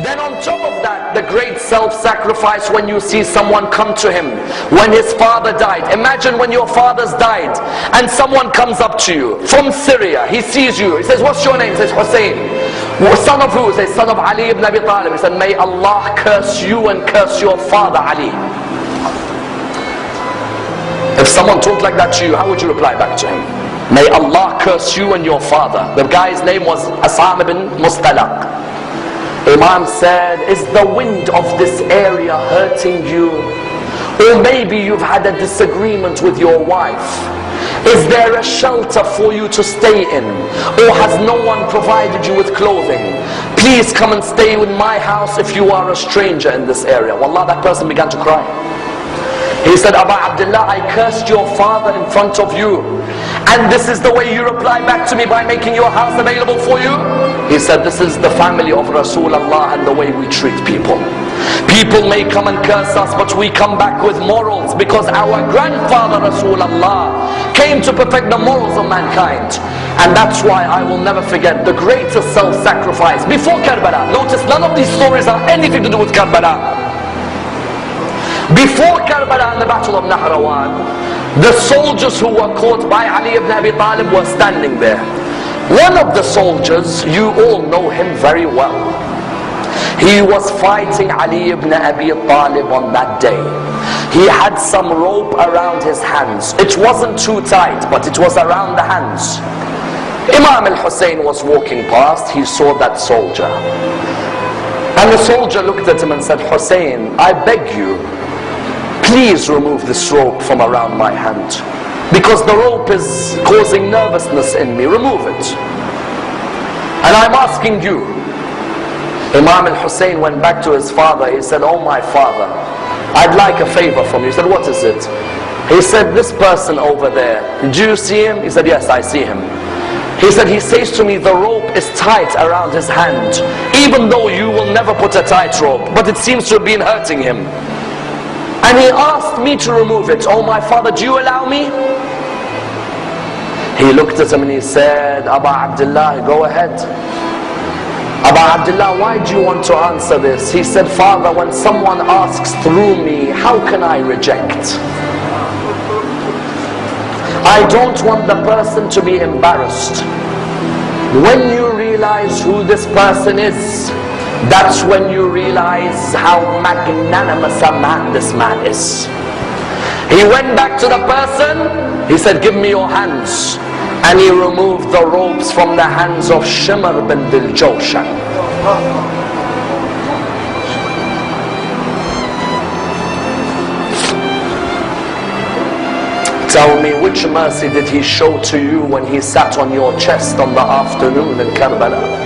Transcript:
Then on top of that, the great self-sacrifice when you see someone come to him when his father died. Imagine when your father's died and someone comes up to you from Syria. He sees you. He says, what's your name? He says, Hussein. Son of who? He says, son of Ali ibn Abi Talib. He said, may Allah curse you and curse your father Ali. If someone talked like that to you, how would you reply back to him? May Allah curse you and your father. The guy's name was Asam ibn Mustalaq. Imam said, is the wind of this area hurting you? Or maybe you've had a disagreement with your wife. Is there a shelter for you to stay in? Or has no one provided you with clothing? Please come and stay in my house if you are a stranger in this area. Wallah, that person began to cry. He said, Aba Abdullah, I cursed your father in front of you. And this is the way you reply back to me, by making your house available for you? He said, this is the family of Rasulullah and the way we treat people. People may come and curse us, but we come back with morals, because our grandfather Rasulullah came to perfect the morals of mankind. And that's why I will never forget the greatest self-sacrifice before Karbala. Notice none of these stories have anything to do with Karbala. Before Karbala and the battle of Nahrawan, the soldiers who were caught by Ali ibn Abi Talib were standing there. One of the soldiers, you all know him very well. He was fighting Ali ibn Abi Talib on that day. He had some rope around his hands. It wasn't too tight, but it was around the hands. Imam al-Hussein was walking past. He saw that soldier. And the soldier looked at him and said, Hussein, I beg you, please remove this rope from around my hand, because the rope is causing nervousness in me. Remove it. And I'm asking you. Imam al-Hussein went back to his father. He said, oh my father, I'd like a favor from you. He said, what is it? He said, this person over there, do you see him? He said, yes, I see him. He said, he says to me, the rope is tight around his hand, even though you will never put a tight rope, but it seems to have been hurting him. And he asked me to remove it. Oh my father, do you allow me? He looked at him and he said, Aba Abdullah, go ahead. Aba Abdullah, why do you want to answer this? He said, Father, when someone asks through me, how can I reject? I don't want the person to be embarrassed. When you realize who this person is, that's when you realize how magnanimous a man this man is. He went back to the person. He said, give me your hands. And he removed the ropes from the hands of Shimr bin Dil-Jawshan. Tell me, which mercy did he show to you when he sat on your chest on the afternoon in Karbala?